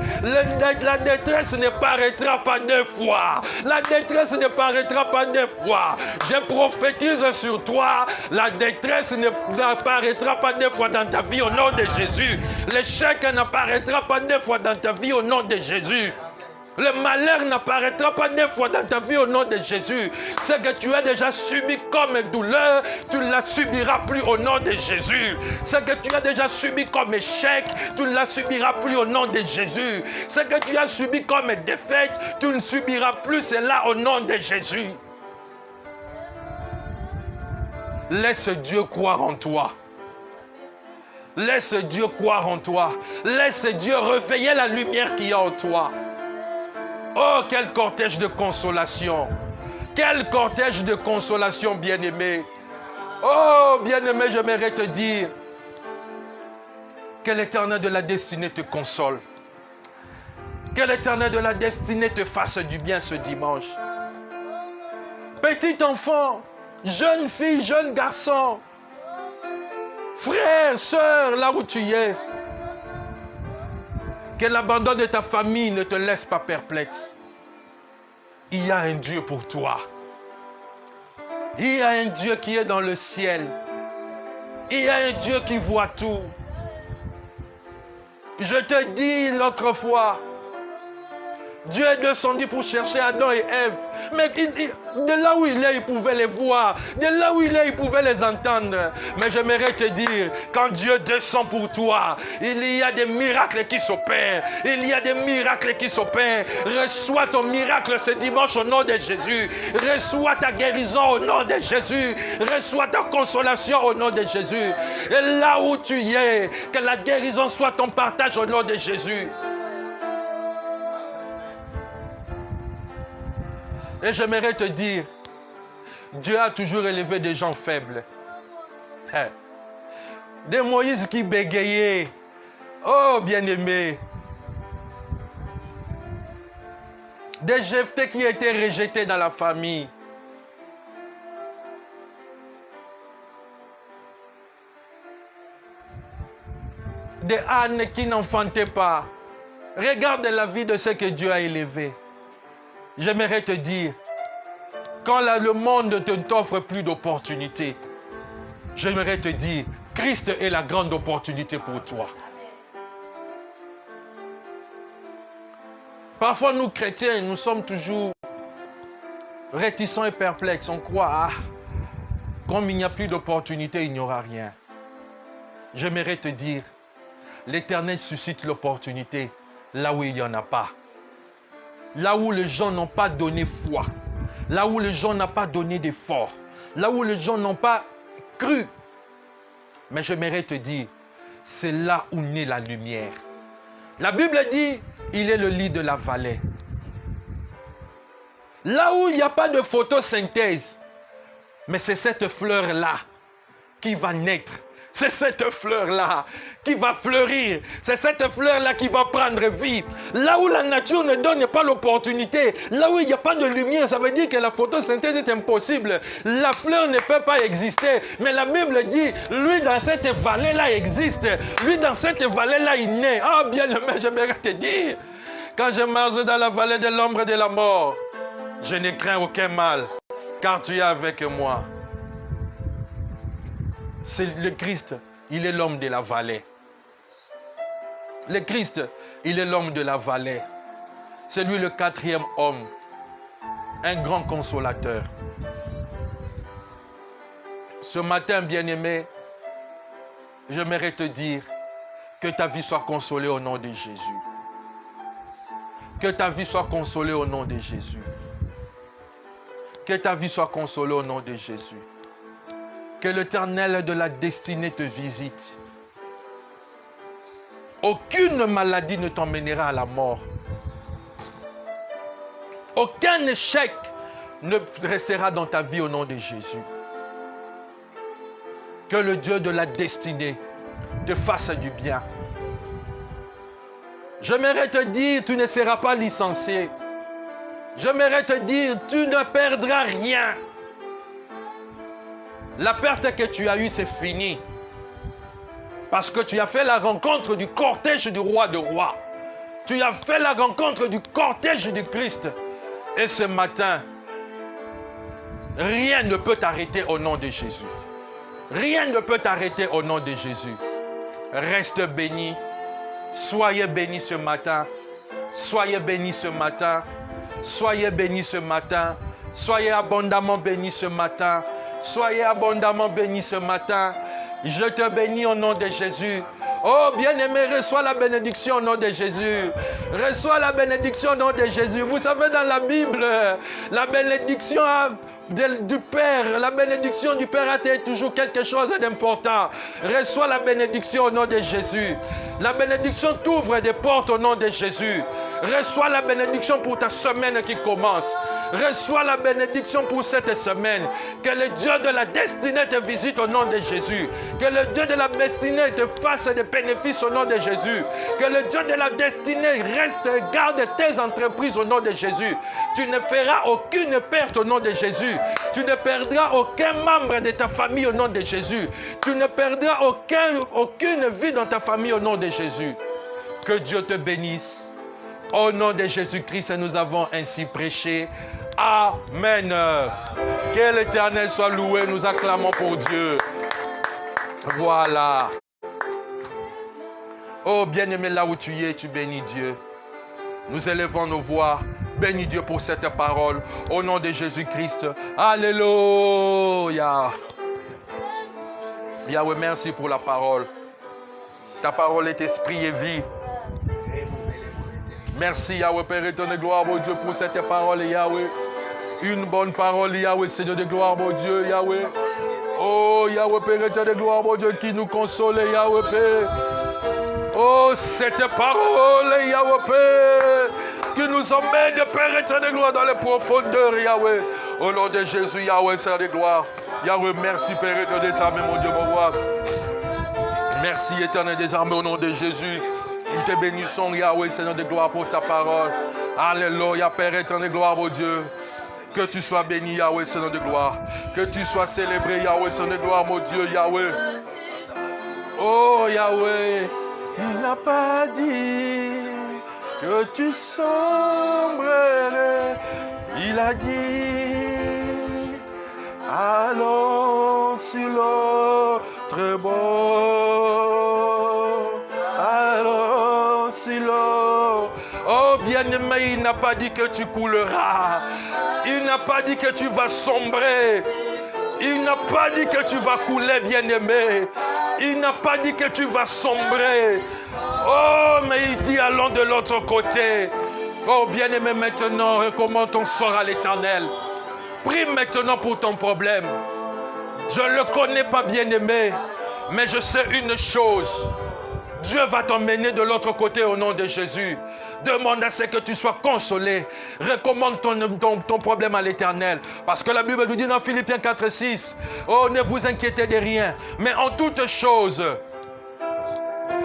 la détresse ne paraîtra pas 2 fois. La détresse ne paraîtra pas 2 fois. Je prophétise sur toi, la détresse n'apparaîtra pas 2 fois dans ta vie au nom de Jésus. L'échec n'apparaîtra pas 2 fois dans ta vie au nom de Jésus. Le malheur n'apparaîtra pas 2 fois dans ta vie au nom de Jésus. Ce que tu as déjà subi comme douleur, tu ne la subiras plus au nom de Jésus. Ce que tu as déjà subi comme échec, tu ne la subiras plus au nom de Jésus. Ce que tu as subi comme défaite, tu ne subiras plus cela au nom de Jésus. Laisse Dieu croire en toi. Laisse Dieu croire en toi. Laisse Dieu réveiller la lumière qui est en toi. Oh, quel cortège de consolation! Quel cortège de consolation, bien-aimé! Oh, bien-aimé, j'aimerais te dire que l'Éternel de la destinée te console. Que l'Éternel de la destinée te fasse du bien ce dimanche. Petit enfant, jeune fille, jeune garçon, frère, soeur, là où tu es, que l'abandon de ta famille ne te laisse pas perplexe. Il y a un Dieu pour toi. Il y a un Dieu qui est dans le ciel. Il y a un Dieu qui voit tout. Je te dis l'autre fois, Dieu est descendu pour chercher Adam et Ève. Mais de là où il est, il pouvait les voir. De là où il est, il pouvait les entendre. Mais j'aimerais te dire, quand Dieu descend pour toi, il y a des miracles qui s'opèrent. Il y a des miracles qui s'opèrent. Reçois ton miracle ce dimanche au nom de Jésus. Reçois ta guérison au nom de Jésus. Reçois ta consolation au nom de Jésus. Et là où tu es, que la guérison soit ton partage au nom de Jésus. Et j'aimerais te dire, Dieu a toujours élevé des gens faibles. Des Moïse qui bégayaient. Oh, bien-aimé. Des Jephthé qui étaient rejetés dans la famille. Des Anne qui n'enfantaient pas. Regarde la vie de ceux que Dieu a élevés. J'aimerais te dire, quand le monde ne t'offre plus d'opportunités, j'aimerais te dire, Christ est la grande opportunité pour toi. Parfois, nous chrétiens, nous sommes toujours réticents et perplexes. On croit, comme il n'y a plus d'opportunités, il n'y aura rien. J'aimerais te dire, l'Éternel suscite l'opportunité là où il n'y en a pas. Là où les gens n'ont pas donné foi, là où les gens n'ont pas donné d'effort, là où les gens n'ont pas cru. Mais j'aimerais te dire, c'est là où naît la lumière. La Bible dit, il est le lit de la vallée. Là où il n'y a pas de photosynthèse, mais c'est cette fleur-là qui va naître. C'est cette fleur-là qui va fleurir. C'est cette fleur-là qui va prendre vie. Là où la nature ne donne pas l'opportunité, là où il n'y a pas de lumière, ça veut dire que la photosynthèse est impossible. La fleur ne peut pas exister. Mais la Bible dit, lui dans cette vallée-là existe. Lui dans cette vallée-là il naît. Ah bien aimé, j'aimerais te dire, quand je marche dans la vallée de l'ombre de la mort, je ne crains aucun mal, car tu es avec moi. C'est le Christ, il est l'homme de la vallée. Le Christ, il est l'homme de la vallée. C'est lui le 4e homme, un grand consolateur. Ce matin, bien-aimé, j'aimerais te dire que ta vie soit consolée au nom de Jésus. Que ta vie soit consolée au nom de Jésus. Que ta vie soit consolée au nom de Jésus. Que l'Éternel de la destinée te visite. Aucune maladie ne t'emmènera à la mort. Aucun échec ne restera dans ta vie au nom de Jésus. Que le Dieu de la destinée te fasse du bien. J'aimerais te dire, tu ne seras pas licencié. J'aimerais te dire, tu ne perdras rien. La perte que tu as eue, c'est fini. Parce que tu as fait la rencontre du cortège du roi de rois. Tu as fait la rencontre du cortège du Christ. Et ce matin, rien ne peut t'arrêter au nom de Jésus. Rien ne peut t'arrêter au nom de Jésus. Reste béni. Soyez bénis ce matin. Soyez bénis ce matin. Soyez bénis ce matin. Soyez abondamment bénis ce matin. Soyez abondamment bénis ce matin. Je te bénis au nom de Jésus. Oh bien-aimé, reçois la bénédiction au nom de Jésus. Reçois la bénédiction au nom de Jésus. Vous savez, dans la Bible, la bénédiction du Père, la bénédiction du Père a été toujours quelque chose d'important. Reçois la bénédiction au nom de Jésus. La bénédiction t'ouvre des portes au nom de Jésus. Reçois la bénédiction pour ta semaine qui commence. Reçois la bénédiction pour cette semaine. Que le Dieu de la destinée te visite au nom de Jésus. Que le Dieu de la destinée te fasse des bénéfices au nom de Jésus. Que le Dieu de la destinée reste, garde tes entreprises au nom de Jésus. Tu ne feras aucune perte au nom de Jésus. Tu ne perdras aucun membre de ta famille au nom de Jésus. Tu ne perdras aucune vie dans ta famille au nom de Jésus. Que Dieu te bénisse. Au nom de Jésus-Christ, nous avons ainsi prêché. Amen. Que l'Éternel soit loué. Nous acclamons pour Dieu. Voilà. Oh bien-aimé, là où tu es, tu bénis Dieu. Nous élevons nos voix. Bénis Dieu pour cette parole. Au nom de Jésus-Christ. Alléluia. Yahweh, merci pour la parole. Ta parole est esprit et vie. Merci Yahweh, Père éternel, gloire, mon Dieu, pour cette parole, Yahweh. Une bonne parole, Yahweh, Seigneur de gloire, mon Dieu, Yahweh. Oh, Yahweh, Père éternel, gloire, mon Dieu, qui nous console, Yahweh, Père. Oh, cette parole, Yahweh, Père, qui nous emmène, Père éternel, gloire, dans les profondeurs, Yahweh. Au nom de Jésus, Yahweh, Seigneur de gloire. Yahweh, merci, Père éternel, des armées, mon Dieu, mon roi. Merci, éternel, des armées, au nom de Jésus. Nous te bénissons, Yahweh, Seigneur de gloire, pour ta parole. Alléluia, Père éternel, gloire, mon Dieu. Que tu sois béni, Yahweh, Seigneur de gloire. Que tu sois célébré, Yahweh, Seigneur de gloire, mon Dieu, Yahweh. Oh, Yahweh, il n'a pas dit que tu sombrerais. Il a dit, allons sur l'autre bord. Allons sur l'eau. Oh bien-aimé, il n'a pas dit que tu couleras. Il n'a pas dit que tu vas sombrer. Il n'a pas dit que tu vas couler, bien-aimé. Il n'a pas dit que tu vas sombrer. Oh, mais il dit allons de l'autre côté. Oh bien-aimé, maintenant, recommande ton sort à l'Éternel. Prie maintenant pour ton problème. Je ne le connais pas, bien-aimé, mais je sais une chose. Dieu va t'emmener de l'autre côté au nom de Jésus. Demande à ce que tu sois consolé. Recommande ton problème à l'Éternel. Parce que la Bible nous dit dans Philippiens 4:6, oh, ne vous inquiétez de rien, mais en toutes choses,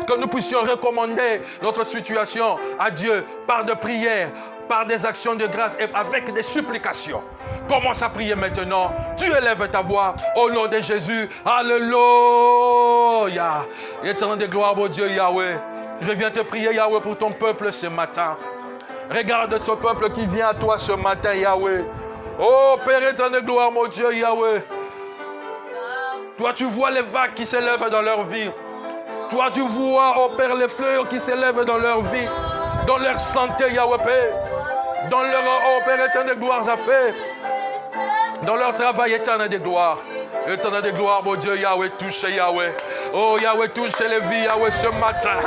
que nous puissions recommander notre situation à Dieu par de prières, par des actions de grâce et avec des supplications. Commence à prier maintenant. Tu élèves ta voix au nom de Jésus. Alléluia. Éternel de gloire, mon Dieu Yahweh. Je viens te prier, Yahweh, pour ton peuple ce matin. Regarde ce peuple qui vient à toi ce matin, Yahweh. Oh, Père éternel de gloire, mon Dieu Yahweh. Toi, tu vois les vagues qui s'élèvent dans leur vie. Toi, tu vois, oh Père, les fleurs qui s'élèvent dans leur vie, dans leur santé, Yahweh, Père. Dans leur, oh Père éternel de gloire, affaires. Dans leur travail éternel de gloire. Éternel de gloire, mon Dieu, Yahweh, touche Yahweh. Oh, Yahweh, touche les vies, Yahweh, ce matin.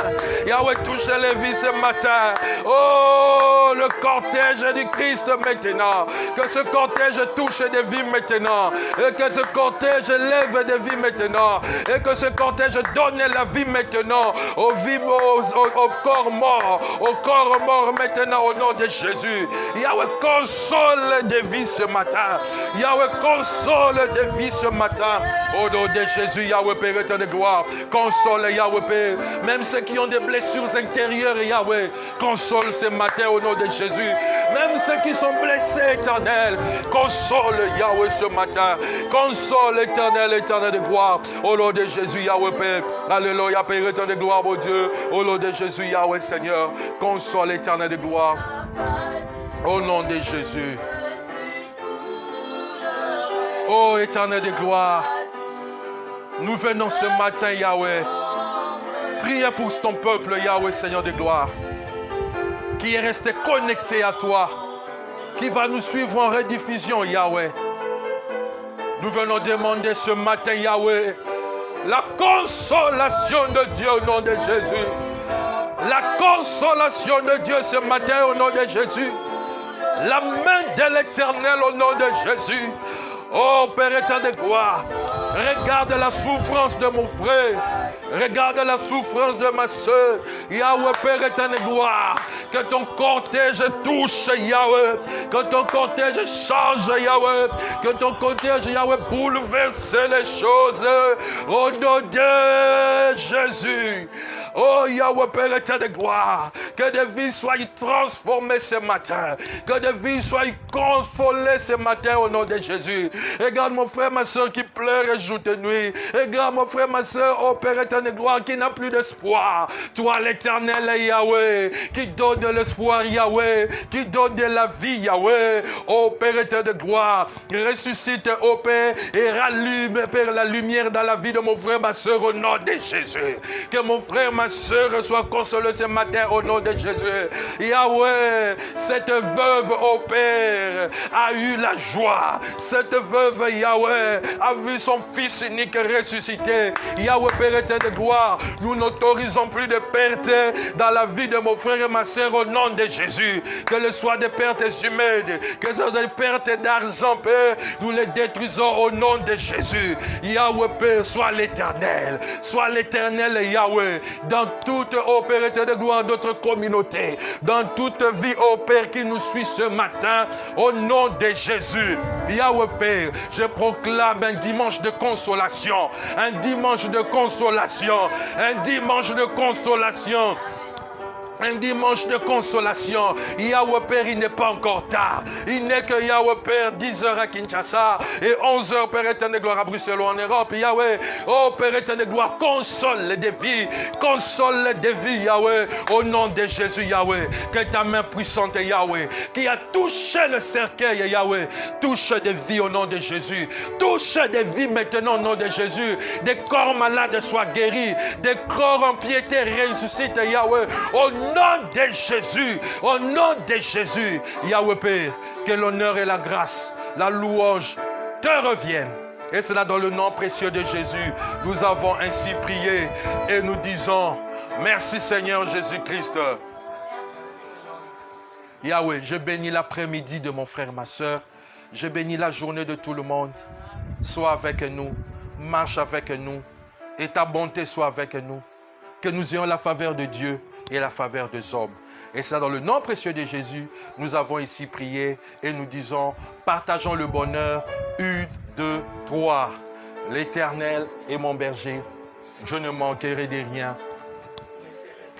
Yahweh, touche les vies ce matin. Oh, le cortège du Christ maintenant. Que ce cortège touche des vies maintenant. Et que ce cortège lève des vies maintenant. Et que ce cortège donne la vie maintenant aux vies, au corps mort. Au corps mort maintenant au nom de Jésus. Yahweh, console des vies ce matin. Yahweh, console des vies ce matin. Au nom de Jésus, Yahweh, Père éternel de gloire. gloire. Console Yahweh Père. Même ceux qui ont des blessures intérieures, Yahweh, console ce matin au nom de Jésus. Même ceux qui sont blessés, éternel, console Yahweh ce matin. Console éternel, éternel de gloire. Au nom de Jésus, Yahweh Père. Alléluia, Père éternel de gloire, mon Dieu. Au nom de Jésus, Yahweh Seigneur. Console éternel de gloire. Au nom de Jésus. Oh éternel de gloire. Nous venons ce matin, Yahweh. Priez pour ton peuple, Yahweh, Seigneur de gloire, qui est resté connecté à toi, qui va nous suivre en rediffusion, Yahweh. Nous venons demander ce matin, Yahweh, la consolation de Dieu au nom de Jésus. La consolation de Dieu ce matin au nom de Jésus. La main de l'Éternel au nom de Jésus. Oh Père éternel de gloire, regarde la souffrance de mon frère. Regarde la souffrance de ma soeur. Yahweh, Père éternel, gloire. Que ton cortège touche, Yahweh. Que ton cortège change, Yahweh. Que ton cortège, Yahweh, bouleverse les choses. Au nom de Jésus. Oh Yahweh, Père éternel, gloire. Que des vies soient transformées ce matin. Que des vies soient consolées ce matin au nom de Jésus. Regarde mon frère, ma soeur qui pleure jour et nuit. Regarde mon frère, ma soeur, oh Père éternel, gloire, qui n'a plus d'espoir. Toi l'éternel Yahweh, qui donne de l'espoir, Yahweh, qui donne de la vie, Yahweh. Oh Père éternel, gloire, ressuscite, oh Père, et rallume, Père, la lumière dans la vie de mon frère, ma soeur, au nom de Jésus. Que mon frère, ma soeur soit consolée ce matin au nom de Jésus. Yahweh, cette veuve, oh Père, a eu la joie. Cette veuve, Yahweh, a vu son fils unique ressuscité. Yahweh, Père éternel de gloire, nous n'autorisons plus de pertes dans la vie de mon frère et ma soeur au nom de Jésus. Que ce soit des pertes humaines, que ce soit des pertes d'argent, Père, nous les détruisons au nom de Jésus. Yahweh, Père, sois l'éternel Yahweh, dans toute, ô Père éternel de gloire, notre communauté, dans toute vie, ô Père, qui nous suit ce matin, au nom de Jésus. Yahweh, Père, je proclame un dimanche de consolation, un dimanche de consolation, un dimanche de consolation. Un dimanche de consolation. Yahweh Père, il n'est pas encore tard. Il n'est que Yahweh Père, 10h à Kinshasa et 11h, Père éternel gloire, à Bruxelles ou en Europe. Yahweh, oh Père éternel gloire, console des vies. Console des vies, Yahweh. Au nom de Jésus, Yahweh. Que ta main puissante, Yahweh, qui a touché le cercueil, Yahweh, touche des vies au nom de Jésus. Touche des vies maintenant au nom de Jésus. Des corps malades soient guéris. Des corps en piété ressuscitent, Yahweh. Au nom de Jésus, au nom de Jésus, Yahweh Père, que l'honneur et la grâce, la louange te reviennent. Et c'est là dans le nom précieux de Jésus, nous avons ainsi prié et nous disons, merci Seigneur Jésus-Christ. Yahweh, je bénis l'après-midi de mon frère, ma soeur. Je bénis la journée de tout le monde. Sois avec nous, marche avec nous et ta bonté soit avec nous. Que nous ayons la faveur de Dieu et la faveur des hommes. Et ça, dans le nom précieux de Jésus, nous avons ici prié et nous disons, partageons le bonheur, 1, 2, 3. L'Éternel est mon berger, je ne manquerai de rien.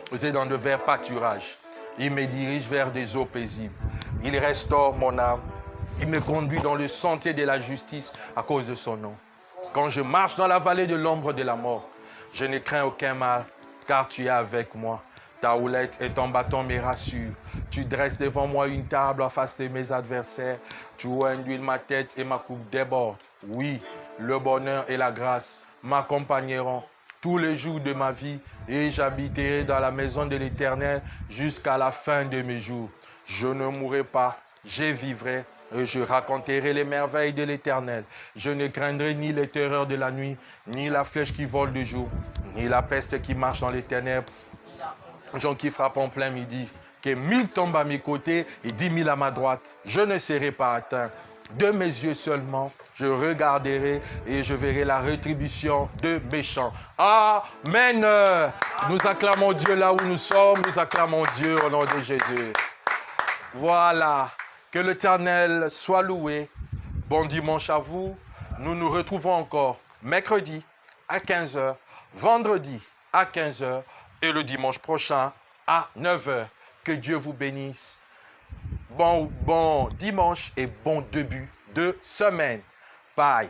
Vous êtes dans de verts pâturages. Il me dirige vers des eaux paisibles. Il restaure mon âme. Il me conduit dans le sentier de la justice à cause de son nom. Quand je marche dans la vallée de l'ombre de la mort, je ne crains aucun mal, car tu es avec moi. Ta houlette et ton bâton me rassurent. Tu dresses devant moi une table en face de mes adversaires. Tu induis ma tête et ma coupe déborde. Oui, le bonheur et la grâce m'accompagneront tous les jours de ma vie et j'habiterai dans la maison de l'Éternel jusqu'à la fin de mes jours. Je ne mourrai pas, je vivrai et je raconterai les merveilles de l'Éternel. Je ne craindrai ni les terreurs de la nuit, ni la flèche qui vole de jour, ni la peste qui marche dans les ténèbres. Gens qui frappent en plein midi, que 1000 tombent à mes côtés et 10 000 à ma droite. Je ne serai pas atteint. De mes yeux seulement, je regarderai et je verrai la rétribution de méchants. Amen. Nous acclamons Dieu là où nous sommes. Nous acclamons Dieu au nom de Jésus. Voilà. Que l'Éternel soit loué. Bon dimanche à vous. Nous nous retrouvons encore mercredi à 15h vendredi à 15 h et le dimanche prochain à 9 h. Que Dieu vous bénisse. Bon dimanche et bon début de semaine. Bye.